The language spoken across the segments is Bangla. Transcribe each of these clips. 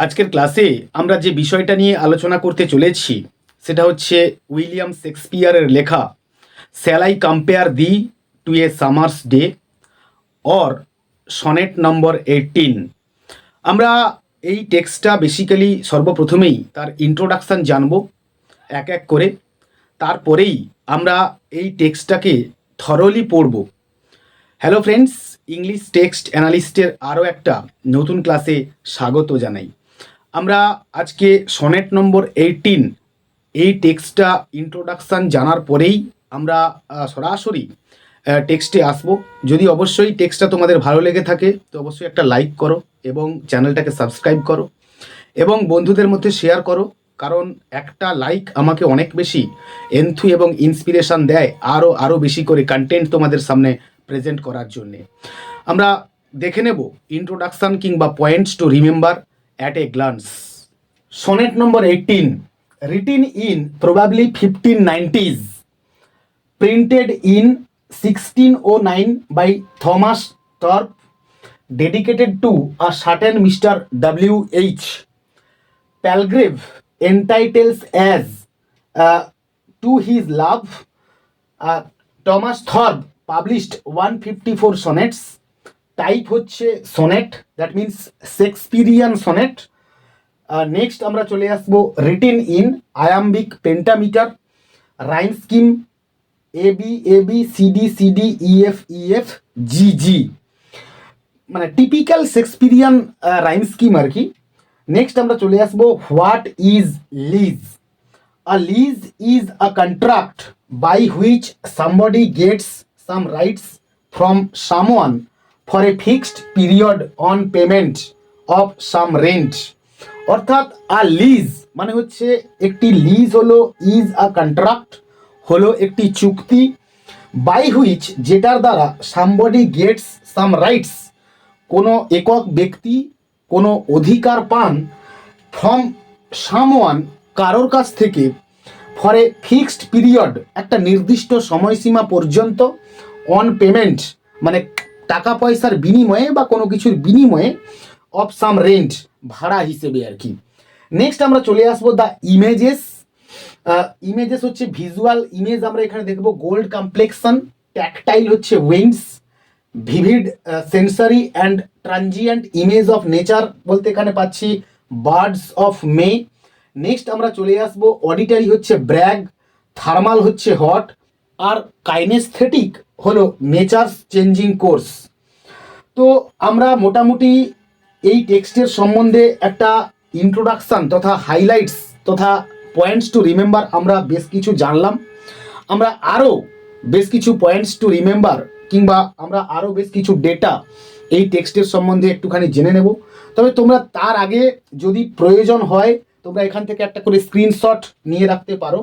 আজকের ক্লাসে আমরা যে বিষয়টা নিয়ে আলোচনা করতে চলেছি সেটা হচ্ছে উইলিয়াম শেক্সপিয়ারের লেখা shall I compare thee to a summer's day or sonnet number 18। আমরা এই টেক্সটটা বেসিক্যালি সর্বপ্রথমেই তার ইন্ট্রোডাকশান জানব এক এক করে, তারপরেই আমরা এই টেক্সটটাকে থরলি পড়ব। হ্যালো ফ্রেন্ডস, ইংলিশ টেক্সট অ্যানালিস্টের আরও একটা নতুন ক্লাসে স্বাগত জানাই। আমরা আজকে সনেট নম্বর 18 এই টেক্সটটা ইন্ট্রোডাকশান জানার পরেই আমরা সরাসরি টেক্সটে আসবো। যদি অবশ্যই টেক্সটটা তোমাদের ভালো লেগে থাকে তো অবশ্যই একটা লাইক করো এবং চ্যানেলটাকে সাবস্ক্রাইব করো এবং বন্ধুদের মধ্যে শেয়ার করো, কারণ একটা লাইক আমাকে অনেক বেশি এনথু এবং ইন্সপিরেশান দেয় আরও বেশি করে কন্টেন্ট তোমাদের সামনে প্রেজেন্ট করার জন্যে। আমরা দেখে নেব ইন্ট্রোডাকশান কিংবা points to remember at a glance. Sonnet number 18, written in probably 1590s, printed in 1609 by Thomas Thorpe, dedicated to a certain Mr. W.H. Palgrave, entitles as to his love. Thomas Thorpe published 154 sonnets. Type হচ্ছে sonnet, that means Shakespearean sonnet. Next আমরা চলে আসবো written in iambic pentameter, rhyme scheme AB CD EF G, মানে টিপিক্যাল শেক্সপিরিয়ান রাইম স্কিম আর কি। নেক্সট আমরা চলে আসবো what is lease. A lease is a contract by which somebody gets some rights from someone for a fixed period on payment of some rent. অর্থাৎ আ লিজ মানে হচ্ছে একটি লিজ হলো, ইজ আ কন্ট্রাক্ট হলো একটি চুক্তি, বাই হুইচ যেটার দ্বারা সামবডি গেটস সাম রাইটস কোনো একক ব্যক্তি কোনো অধিকার পান, ফ্রম সামওয়ান কারোর কাছ থেকে, ফর এ ফিক্সড পিরিয়ড একটা নির্দিষ্ট সময়সীমা পর্যন্ত, অন পেমেন্ট মানে টাকা পয়সার বিনিময়ে বা কোনো কিছুর বিনিময়ে, অফ সাম রেন্ট ভাড়া হিসেবে আর কি। নেক্সট আমরা চলে আসবো দ্য ইমেজেস। ইমেজেস হচ্ছে ভিজুয়াল ইমেজ, আমরা এখানে দেখবো গোল্ড কমপ্লেক্সন, ট্যাকটাইল হচ্ছে winds, vivid sensory and transient image of nature বলতে এখানে পাচ্ছি বার্ডস অফ মে। নেক্সট আমরা চলে আসবো অডিটারি হচ্ছে ব্র্যাগ, থার্মাল হচ্ছে হট, আর কাইনেস্থেটিক হলো নেচারস চেঞ্জিং কোর্স। তো আমরা মোটামুটি এই টেক্সটের সম্বন্ধে একটা ইন্ট্রোডাকশান তথা হাইলাইটস তথা পয়েন্টস টু রিমেম্বার আমরা বেশ কিছু জানলাম। আমরা আরও বেশ কিছু পয়েন্টস টু রিমেম্বার কিংবা আমরা আরও বেশ কিছু ডেটা এই টেক্সটের সম্বন্ধে একটুখানি জেনে নেব। তবে তোমরা তার আগে যদি প্রয়োজন হয় তোমরা এখান থেকে একটা করে স্ক্রিনশট নিয়ে রাখতে পারো,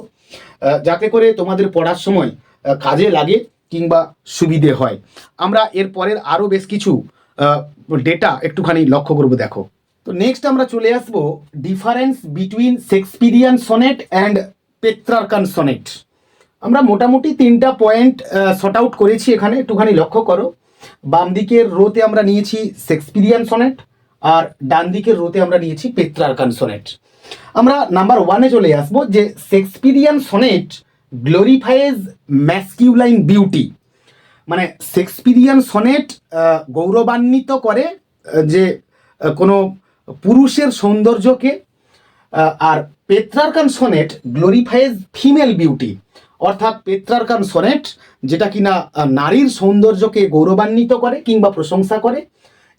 যাতে করে তোমাদের পড়ার সময় কাজে লাগে কিংবা সুবিধে হয়। আমরা এর পরের আরও বেশ কিছু ডেটা একটুখানি লক্ষ্য করব, দেখো। তো নেক্সট আমরা চলে আসবো difference between Shakespearean sonnet and Petrarchan sonnet. আমরা মোটামুটি 3টা পয়েন্ট শর্ট আউট করেছি এখানে, একটুখানি লক্ষ্য করো। বাম দিকের রোতে আমরা নিয়েছি শেক্সপিরিয়ান সনেট আর ডান দিকের রোতে আমরা নিয়েছি পেট্রার্কান সনেট। আমরা নাম্বার 1-এ চলে আসবো যে শেক্সপিরিয়ান সনেট গ্লোরিফাইজ ম্যাসকিউলাইন বিউটি, মানে শেক্সপিরিয়ান সনেট গৌরবান্বিত করে যে কোনো পুরুষের সৌন্দর্যকে, আর পেট্রার্কান সনেট গ্লোরিফাইজ ফিমেল বিউটি, অর্থাৎ পেট্রার্কান সনেট যেটা কিনা নারীর সৌন্দর্যকে গৌরবান্বিত করে কিংবা প্রশংসা করে,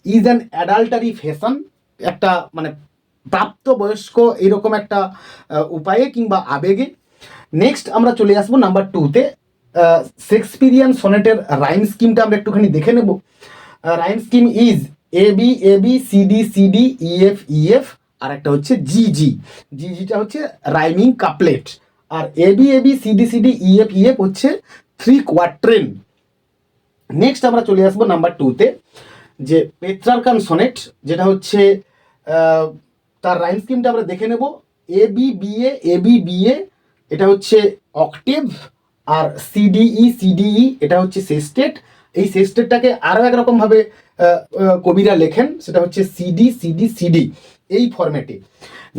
ইজ অ্যান অ্যাডাল্টারি ফ্যাশন, একটা মানে প্রাপ্তবয়স্ক এরকম একটা উপায়ে কিংবা আবেগে। নেক্সট আমরা চলে আসবো নাম্বার 2-তে। শেক্সপিরিয়ান সনেটের রাইম স্কিমটা আমরা একটুখানি দেখে নেব। Rhyme scheme is AB CD EF আর একটা হচ্ছে জিটা হচ্ছে রাইমিং কাপলেট, আর এবি সিডি ইএফ হচ্ছে 3 কোয়াট্রেন। নেক্সট আমরা চলে আসবো নাম্বার 2-তে যে পেট্রার্কান সনেট, যেটা হচ্ছে তার রাইম স্কিমটা আমরা দেখে নেব। এবি বিএ এটা হচ্ছে অক্টেভ, আর সিডিই এটা হচ্ছে সেস্টেট। এই সেস্টেটটাকে আরও একরকমভাবে কবিরা লেখেন, সেটা হচ্ছে সিডি এই ফরম্যাটে।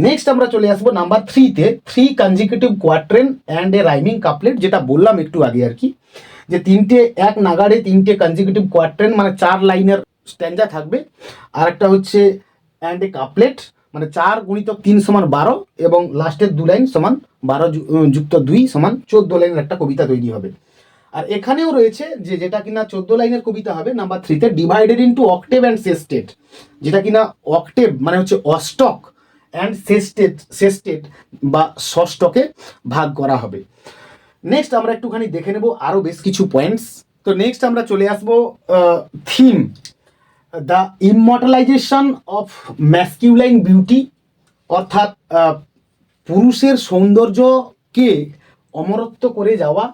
নেক্সট আমরা চলে আসবো নাম্বার 3-তে, 3 consecutive quatrain and a rhyming couplet, যেটা বললাম একটু আগে আর কি, যে তিনটে এক নাগাড়ে 3টে কনজিকিউটিভ কোয়াট্রেন মানে 4 লাইনের স্ট্যান্জা থাকবে, আর একটা হচ্ছে অ্যান্ড এ কাপলেট মানে 4 × 3 = 12 এবং লাস্টের 2 লাইন সমান 12 যুক্ত 2 সমান 14 লাইনের একটা কবিতা তৈরি হবে। আর এখানেও রয়েছে যে যেটা কিনা 14 লাইনের কবিতা হবে নাম্বার 3-তে, divided into octave and sestet, যেটা কিনা অক্টেভ মানে হচ্ছে অষ্টক অ্যান্ড সেস্টেট বা ষষ্ঠকে ভাগ করা হবে। নেক্সট আমরা একটুখানি দেখে নেব আরও বেশ কিছু পয়েন্টস। তো নেক্সট আমরা চলে আসবো theme, the immortalization of masculine beauty, অর্থাৎ পুরুষের সৌন্দর্যকে অমরত্ব করে যাওয়া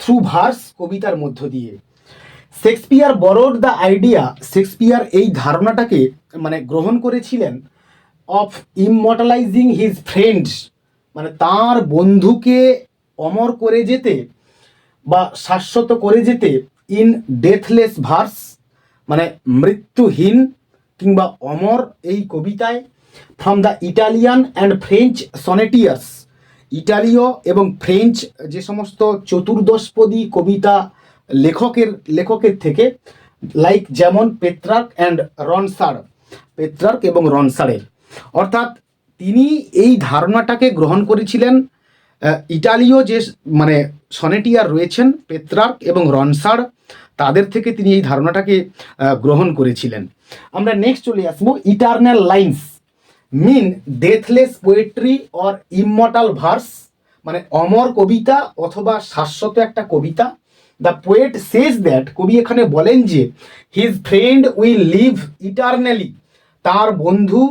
থ্রু ভার্স, কবিতার মধ্য দিয়ে। Shakespeare borrowed the idea, Shakespeare এই ধারণাটাকে মানে গ্রহণ করেছিলেন, অফ ইমমর্টালাইজিং হিজ ফ্রেন্ডস মানে তার বন্ধুকে অমর করে যেতে বা শাশ্বত করে যেতে, ইন ডেথলেস ভার্স মানে মৃত্যুহীন কিংবা অমর এই কবিতায়, from the Italian and French sonneteers, ইটালীয় এবং ফ্রেঞ্চ যে সমস্ত চতুর্দশপদী কবিতা লেখকের থেকে, লাইক যেমন পেত্রার্ক অ্যান্ড রনসার্ড, পেত্রার্ক এবং রনসার্ডের। অর্থাৎ তিনি এই ধারণাটাকে গ্রহণ করেছিলেন, ইটালীয় যে মানে সনেটিয়ার রয়েছেন পেত্রার্ক এবং রনসার্ড, তাদের থেকে তিনি এই ধারণাটাকে গ্রহণ করেছিলেন। আমরা নেক্সট চলে আসবো eternal lines mean deathless poetry or immortal verse মানে অমর কবিতা অথবা শাশ্বত একটা কবিতা। দ্য পোয়েট সেজ দ্যাট, কবি এখানে বলেন যে his friend will live eternally, তার বন্ধু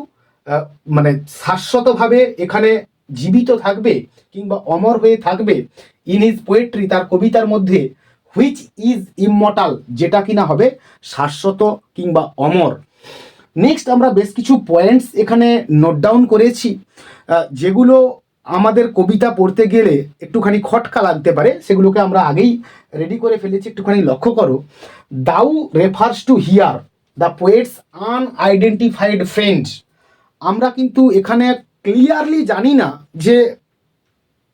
মানে শাশ্বতভাবে এখানে জীবিত থাকবে কিংবা অমর হয়ে থাকবে, ইন হিজ পোয়েট্রি তার কবিতার মধ্যে, হুইচ ইজ ইমমর্টাল যেটা কিনা হবে শাশ্বত কিংবা অমর। নেক্সট আমরা বেশ কিছু পয়েন্টস এখানে নোট ডাউন করেছি, যেগুলো আমাদের কবিতা পড়তে গেলে একটুখানি খটকা লাগতে পারে, সেগুলোকে আমরা আগেই রেডি করে ফেলেছি, একটুখানি লক্ষ্য করো। Thou refers to here the poet's unidentified friends, আমরা কিন্তু এখানে ক্লিয়ারলি জানি না যে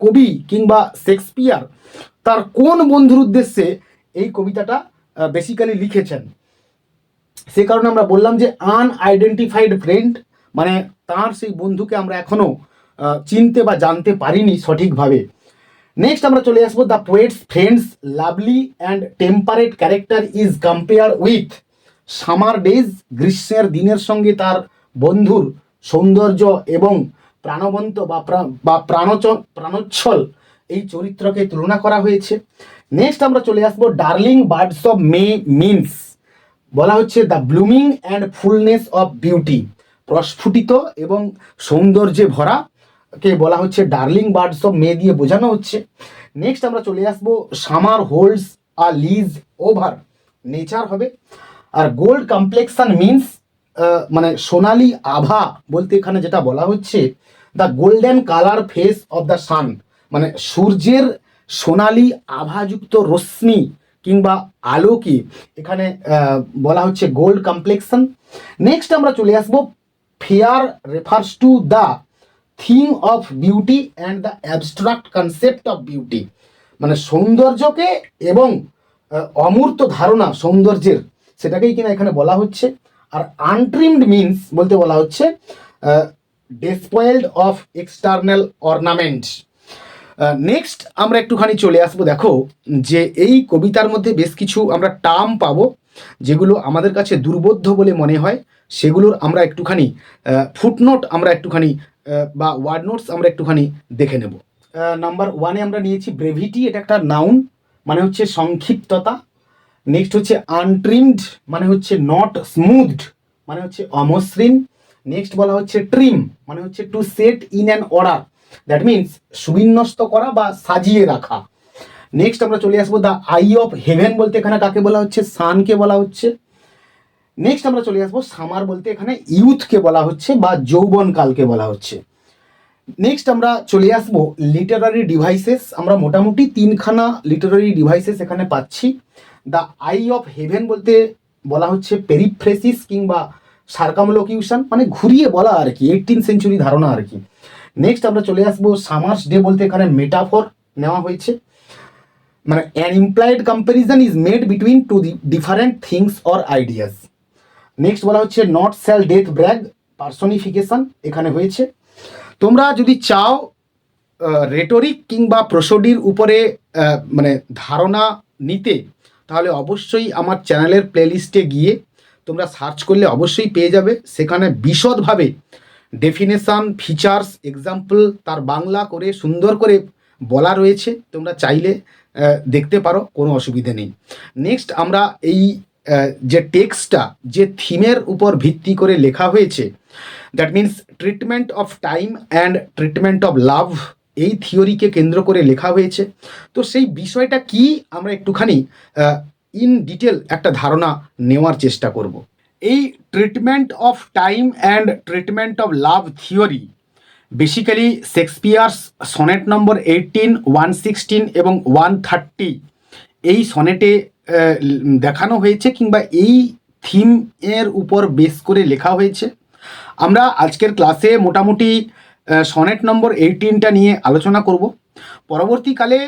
কবি কিংবা শেক্সপিয়ার তার কোন বন্ধুর উদ্দেশ্যে এই কবিতাটা বেসিক্যালি লিখেছেন। সে কারণে আমরা বললাম যে আনআইডেন্টিফাইড ফ্রেন্ড মানে তার সেই বন্ধুকে আমরা এখনো চিনতে বা জানতে পারিনি সঠিকভাবে। নেক্সট আমরা চলে আসবো the poet's friend's lovely and temperate character is compare with summer days, গ্রীষ্মের দিনের সঙ্গে তার বন্ধুর সৌন্দর্য এবং প্রাণবন্ত বা প্রাণোচ্ছল এই চরিত্রকে তুলনা করা হয়েছে। নেক্সট আমরা চলে আসবো darling birds of May means, বলা হচ্ছে the blooming and fullness of beauty, প্রস্ফুটিত এবং সৌন্দর্যে ভরা কে বলা হচ্ছে ডার্লিং বার্ডস অফ মে দিয়ে বোঝানো হচ্ছে। নেক্সট আমরা চলে আসবো সামার হোল্ডস আ লিজ ওভার, নেচার হবে। আর গোল্ড কমপ্লেক্সান মিনস মানে সোনালি আভা বলতে এখানে যেটা বলা হচ্ছে the golden colour face of the sun মানে সূর্যের সোনালি আভাযুক্ত রশ্মি কিংবা আলোকে এখানে বলা হচ্ছে গোল্ড কমপ্লেক্সন। নেক্সট আমরা চলে আসবো fair refers to the thing of beauty and the abstract concept of beauty মানে সৌন্দর্যকে এবং অমূর্ত ধারণা সৌন্দর্যের সেটাকেই কিনা এখানে বলা হচ্ছে। আর আনট্রিমড মিনস বলতে বলা হচ্ছে ডেসপয়েলড অফ এক্সটার্নাল অর্নামেন্ট। নেক্সট আমরা একটুখানি চলে আসবো, দেখো যে এই কবিতার মধ্যে বেশ কিছু আমরা টার্ম পাবো যেগুলো আমাদের কাছে দুর্বোধ্য বলে মনে হয়, সেগুলোর আমরা একটুখানি ফুটনোট আমরা একটুখানি বা ওয়ার্ড নোটস আমরা একটুখানি দেখে নেব। নাম্বার 1-এ আমরা নিয়েছি ব্রেভিটি, এটা একটা নাউন মানে হচ্ছে সংক্ষিপ্ততা। নেক্সট হচ্ছে আনট্রিমড মানে হচ্ছে নট স্মুথড মানে হচ্ছে অমসৃণ। নেক্সট বলা হচ্ছে ট্রিম মানে হচ্ছে to set in an order, that means সুবিন্যস্ত করা বা সাজিয়ে রাখা। নেক্সট আমরা চলে আসবো দ্য আই অফ হেভেন বলতে এখানে কাকে বলা হচ্ছে, সানকে বলা হচ্ছে। নেক্সট আমরা চলে আসবো সামার বলতে এখানে ইউথকে বলা হচ্ছে বা যৌবনকালকে বলা হচ্ছে। নেক্সট আমরা চলে আসবো লিটারারি ডিভাইসেস, আমরা মোটামুটি 3খানা লিটারারি ডিভাইসেস এখানে পাচ্ছি। দ্য আই অফ হেভেন বলতে বলা হচ্ছে পেরিফ্রেসিস কিংবা সার্কামলোকিউশন মানে ঘুরিয়ে বলা আর কি, 18th সেঞ্চুরি ধারণা আর কি। নেক্সট আমরা চলে আসবো সামার্স ডে বলতে এখানে মেটাফর নেওয়া হয়েছে, মানে an implied comparison is made between two different things or ideas. Next বলা হচ্ছে not shall death brag, personification এখানে হয়েছে। তোমরা যদি চাও রেটরিক কিংবা প্রসোডির উপরে মানে ধারণা নিতে, তাহলে অবশ্যই আমার চ্যানেলের প্লেলিস্টে গিয়ে তোমরা সার্চ করলে অবশ্যই পেয়ে যাবে, সেখানে বিশদভাবে ডেফিনেশান, ফিচার্স, এক্সাম্পল তার বাংলা করে সুন্দর করে বলা রয়েছে, তোমরা চাইলে দেখতে পারো, কোনো অসুবিধে নেই। নেক্সট আমরা এই যে টেক্সটটা যে থিমের উপর ভিত্তি করে লেখা হয়েছে, that means treatment of time and treatment of লাভ, এই থিওরিকে কেন্দ্র করে লেখা হয়েছে। তো সেই বিষয়টা কি আমরা একটুখানি ইন ডিটেল একটা ধারণা নেওয়ার চেষ্টা করব। এই treatment of time and treatment of love theory basically Shakespeare's sonnet number 18, 116 এবং 130 এই সনেটে দেখানো হয়েছে, কিংবা এই থিম এর উপর বেস করে লেখা হয়েছে। আমরা আজকের ক্লাসে মোটামুটি সনেট নম্বর 18টা নিয়ে আলোচনা করব। পরবর্তীকালে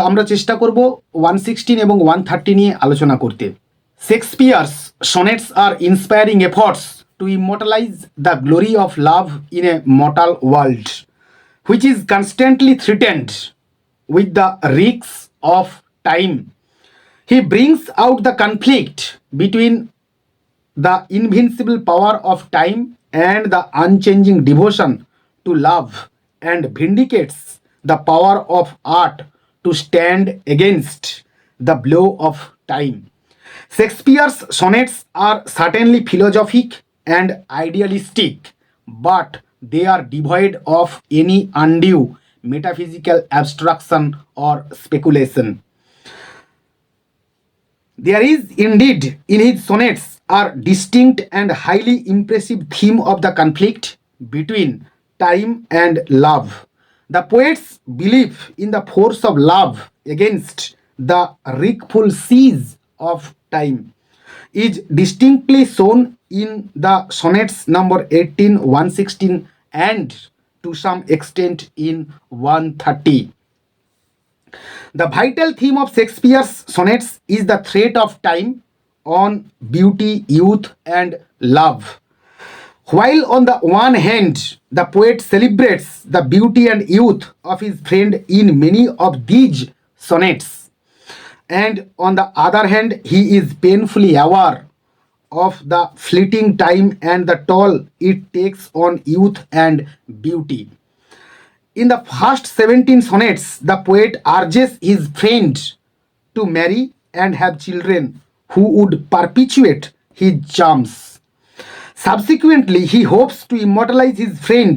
আমরা চেষ্টা করব 116 এবং 130 নিয়ে আলোচনা করতে। Shakespeare's sonnets are inspiring efforts to immortalize the glory of love in a mortal world, which is constantly threatened with the risks of time. He brings out the conflict between the invincible power of time and the unchanging devotion to love, and vindicates the power of art to stand against the blow of time. Shakespeare's sonnets are certainly philosophic and idealistic, but they are devoid of any undue metaphysical abstraction or speculation. There is indeed in his sonnets a distinct and highly impressive theme of the conflict between time and love. The poet's belief in the force of love against the wreakful seas of time is distinctly shown in the sonnets number 18, 116 and to some extent in 130. The vital theme of Shakespeare's sonnets is the threat of time on beauty, youth and love. While on the one hand, the poet celebrates the beauty and youth of his friend in many of these sonnets, and on the other hand, he is painfully aware of the fleeting time and the toll it takes on youth and beauty. In the first 17 sonnets, the poet urges his friend to marry and have children who would perpetuate his charms. Subsequently, he hopes to immortalize his friend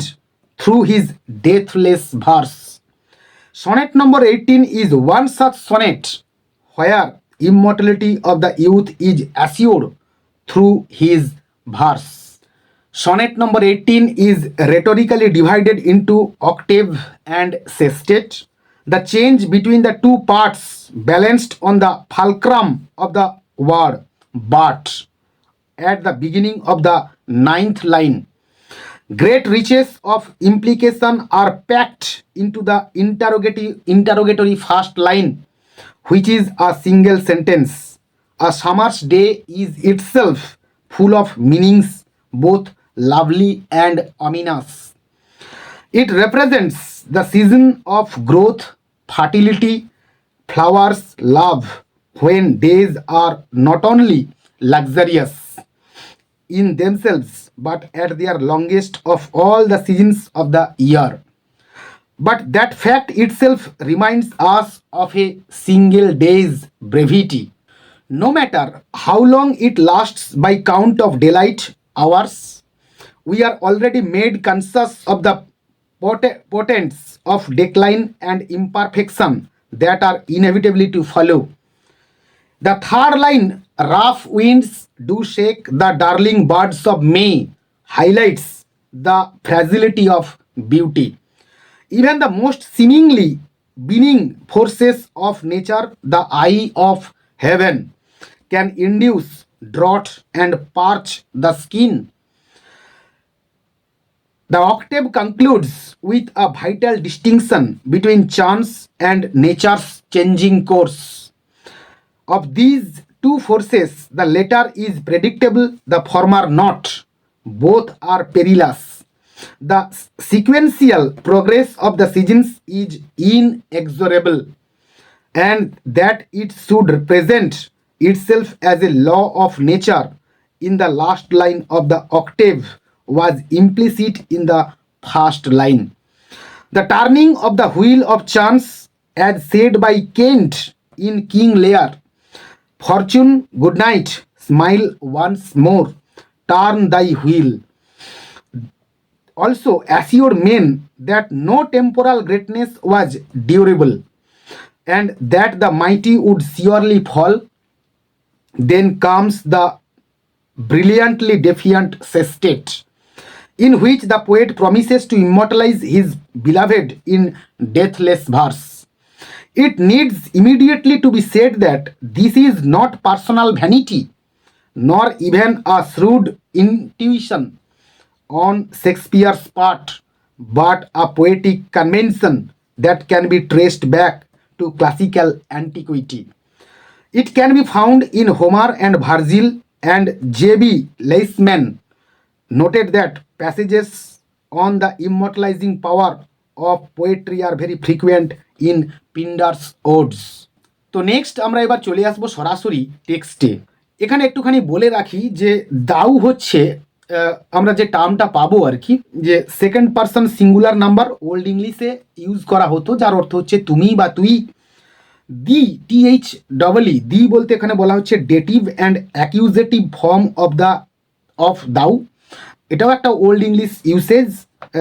through his deathless verse. Sonnet number 18 is one such sonnet where immortality of the youth is assured through his verse. Sonnet number 18 is rhetorically divided into octave and sestet. The change between the two parts balanced on the fulcrum of the word but at the beginning of the 9th line. Great riches of implication are packed into the interrogatory first line, which is a single sentence. A summer's day is itself full of meanings, both lovely and ominous. It represents the season of growth, fertility, flowers, love, when days are not only luxurious in themselves but at their longest of all the seasons of the year. But that fact itself reminds us of a single day's brevity. No matter how long it lasts by count of daylight hours, we are already made conscious of the portents of decline and imperfection that are inevitably to follow. The third line, rough winds do shake the darling birds of May, highlights the fragility of beauty. Even the most seemingly benign forces of nature, the eye of heaven, can induce drought and parch the skin. The octave concludes with a vital distinction between chance and nature's changing course. Of these two forces, the latter is predictable, the former not. Both are perilous. The sequential progress of the seasons is inexorable, and that it should present itself as a law of nature in the last line of the octave was implicit in the first line. The turning of the wheel of chance, as said by Kent in King Lear, Fortune, good night, smile once more, turn thy wheel, also assured men that no temporal greatness was durable, and that the mighty would surely fall. Then comes the brilliantly defiant sestet, in which the poet promises to immortalize his beloved in deathless verse. It needs immediately to be said that this is not personal vanity, nor even a shrewd intuition on Shakespeare's part, but a poetic convention that can be traced back to classical antiquity. It can be found in Homer and Virgil, and J.B. Leisman noted that passages on the immortalizing power of poetry are very frequent in Pindar's odes. তো নেক্সট আমরা এবার চলে আসবো সরাসরি টেক্সটে। এখানে একটুখানি বলে রাখি যে দাউ হচ্ছে আমরা যে টার্মটা পাবো আর কি, যে second person singular number old ইংলিশে ইউজ করা হতো, যার অর্থ হচ্ছে তুমি বা তুই। দি টিএইচ ডবল ই দি বলতে এখানে বলা হচ্ছে dative and accusative form of দাউ। এটাও একটা ওল্ড ইংলিশ ইউসেজ,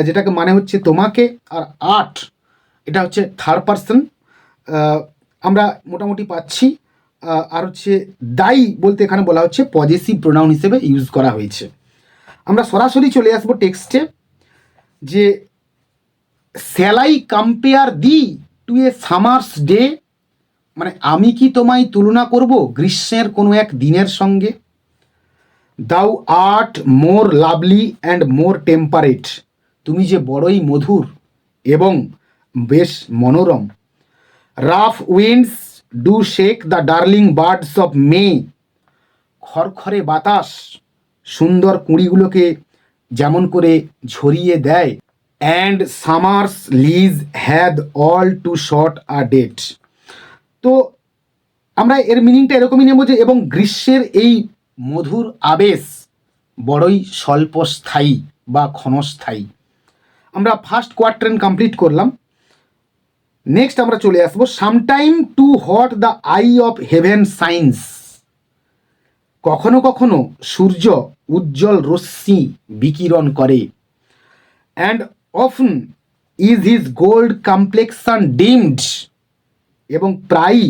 যেটাকে মানে হচ্ছে তোমাকে। আর আর্ট, এটা হচ্ছে থার্ড পারসন আমরা মোটামুটি পাচ্ছি। আর হচ্ছে দাই বলতে এখানে বলা হচ্ছে পজেসিভ প্রোনাউন হিসেবে ইউজ করা হয়েছে। আমরা সরাসরি চলে আসবো টেক্সটে, যে shall I compare thee to a summer's day, মানে আমি কি তোমায় তুলনা করব গ্রীষ্মের কোনো এক দিনের সঙ্গে। Thou art more lovely and more temperate, তুমি যে বড়ই মধুর এবং বেশ মনোরম। Rough winds do shake the darling birds of May, খরখরে বাতাস সুন্দর কুঁড়িগুলোকে যেমন করে ঝরিয়ে দেয়। And summer's lease had all too short a date. তো আমরা এর মিনিংটা এরকমই নেব যে এবং গ্রীষ্মের এই মধুর আবেশ বড়ই স্বল্পস্থায়ী বা ক্ষণস্থায়ী। আমরা ফার্স্ট কোয়ার্ট্রেন কমপ্লিট করলাম। নেক্সট আমরা চলে আসবো sometime too hot the eye of heaven shines, কখনো কখনো সূর্য উজ্জ্বল রশ্মি বিকিরণ করে। And often is his gold complexion dimmed, এবং প্রায়ই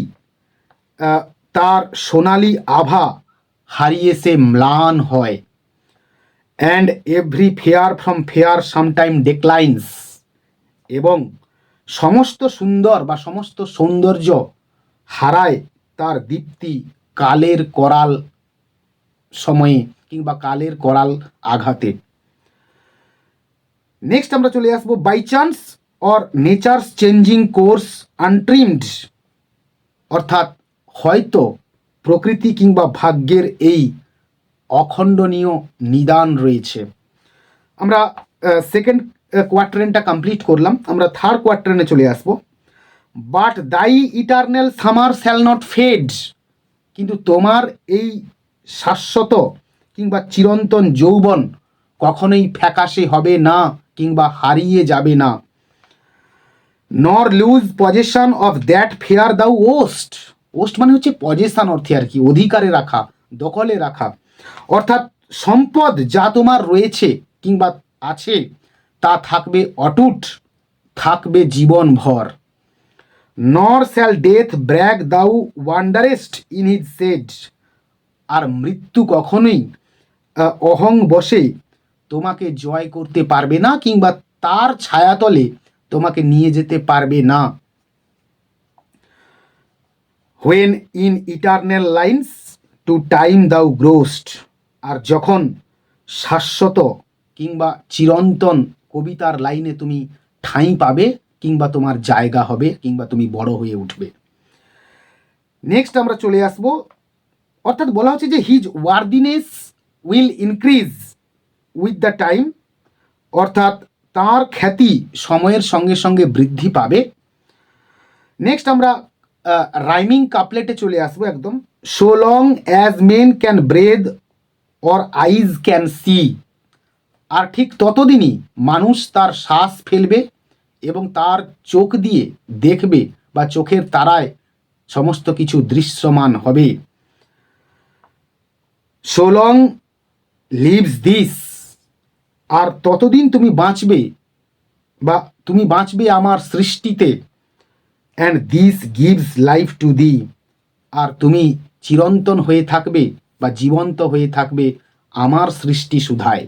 তার সোনালি আভা হারিয়ে সে ম্লান হয়। And every fair from fair sometime declines, এবং সমস্ত সুন্দর বা সমস্ত সৌন্দর্য হারায় তার দীপ্তি কালের করাল সময়ে কিংবা কালের করাল আঘাতে। নেক্সট আমরা চলে আসবো by chance or nature's changing course untrimmed, অর্থাৎ হয়তো প্রকৃতি কিংবা ভাগ্যের এই অখণ্ডনীয় নিদান রয়েছে। আমরা সেকেন্ড কোয়ার্ট্রেনটা কমপ্লিট করলাম। আমরা থার্ড কোয়ার্ট্রেনে চলে আসবো। But thy eternal summer shall not fade, কিন্তু তোমার এই শাশ্বত কিংবা চিরন্তন যৌবন কখনোই ফ্যাকাশে হবে না কিংবা হারিয়ে যাবে না। Nor lose possession of that fair thou ow'st, ow'st মানে হচ্ছে পজেশন অর্থে আর কি, অধিকারে রাখা, দখলে রাখা। অর্থাৎ সম্পদ যা তোমার রয়েছে কিংবা আছে তা থাকবে অটুট, থাকবে জীবনভর। নর শ্যাল ডেথ ব্র্যাগ দাউ ওয়ান্ডারেস্ট ইন হিজ সেড, আর মৃত্যু কখনোই অহং বসে তোমাকে জয় করতে পারবে না কিংবা তার ছায়াতলে তোমাকে নিয়ে যেতে পারবে না। When in eternal lines to time thou grow'st, আর যখন শাশ্বত কিংবা চিরন্তন কবিতার লাইনে তুমি ঠাঁই পাবে, কিংবা তোমার জায়গা হবে, কিংবা তুমি বড় হয়ে উঠবে। নেক্সট আমরা চলে আসব, অর্থাৎ বলা হচ্ছে যে his ওয়ার্দিনেস will increase with the time, অর্থাৎ তার খ্যাতি সময়ের সঙ্গে সঙ্গে বৃদ্ধি পাবে। নেক্সট আমরা রাইমিং কাপলেটে চলে আসবো একদম। So long as men can breathe or eyes can see, আর ঠিক ততদিনই মানুষ তার শ্বাস ফেলবে এবং তার চোখ দিয়ে দেখবে বা চোখের তারায় সমস্ত কিছু দৃশ্যমান হবে। সো লং লিভস দিস, আর ততদিন তুমি বাঁচবে বা তুমি বাঁচবে আমার সৃষ্টিতে। And this gives life to thee, আর তুমি চিরন্তন হয়ে থাকবে বা জীবন্ত হয়ে থাকবে আমার সৃষ্টি সুধায়।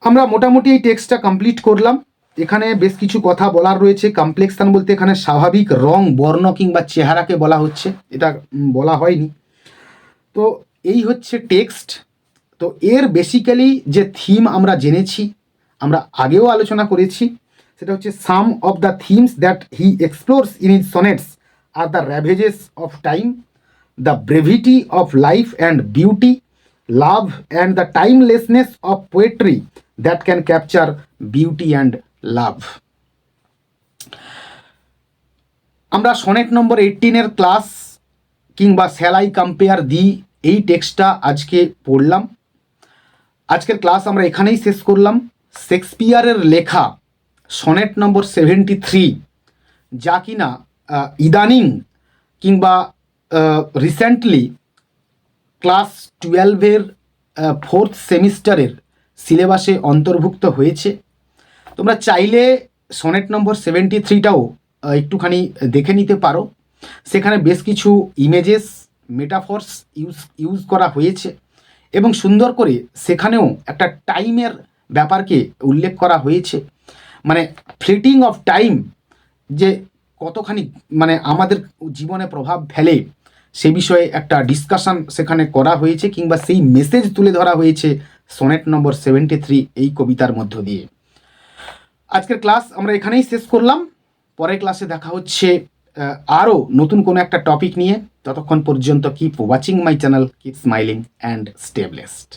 আমরা মোটামুটি এই টেক্সটটা কমপ্লিট করলাম। এখানে বেশ কিছু কথা বলার রয়েছে। কমপ্লেক্সান বলতে এখানে স্বাভাবিক রং, বর্ণ কিংবা চেহারাকে বলা হচ্ছে, এটা বলা হয়নি। তো এই হচ্ছে টেক্সট। তো এর বেসিক্যালি যে থিম আমরা জেনেছি, আমরা আগেও আলোচনা করেছি, সেটা হচ্ছে some of the themes that he explores in his sonnets আর the ravages of time, the brevity of life and beauty, love and the timelessness of poetry that can capture beauty and love. আমরা সনেট নম্বর 18 ক্লাস কিংবা শ্যাল আই কম্পেয়ার দি এই টেক্সটটা আজকে পড়লাম। আজকের ক্লাস আমরা এখানেই শেষ করলাম। শেক্সপিয়ারের লেখা সনেট নম্বর 73, যা কিনা ইদানিং কিংবা রিসেন্টলি ক্লাস 12-এর 4th সেমিস্টারের সিলেবাসে অন্তর্ভুক্ত হয়েছে। তোমরা চাইলে সনেট নম্বর 73টাও একটুখানি দেখে নিতে পারো। সেখানে বেশ কিছু ইমেজেস, মেটাফর্স ইউজ করা হয়েছে এবং সুন্দর করে সেখানেও একটা টাইমের ব্যাপারকে উল্লেখ করা হয়েছে। মানে ফ্লিটিং অফ টাইম যে কতখানি মানে আমাদের জীবনে প্রভাব ফেলে সে বিষয়ে একটা ডিসকাশন সেখানে করা হয়েছে, কিংবা সেই মেসেজ তুলে ধরা হয়েছে সনেট নম্বর 73 এই কবিতার মধ্য দিয়ে। আজকের ক্লাস আমরা এখানেই শেষ করলাম। পরের ক্লাসে দেখা হচ্ছে আরও নতুন কোনো একটা টপিক নিয়ে। ততক্ষণ পর্যন্ত keep watching my channel, keep smiling and stay blessed.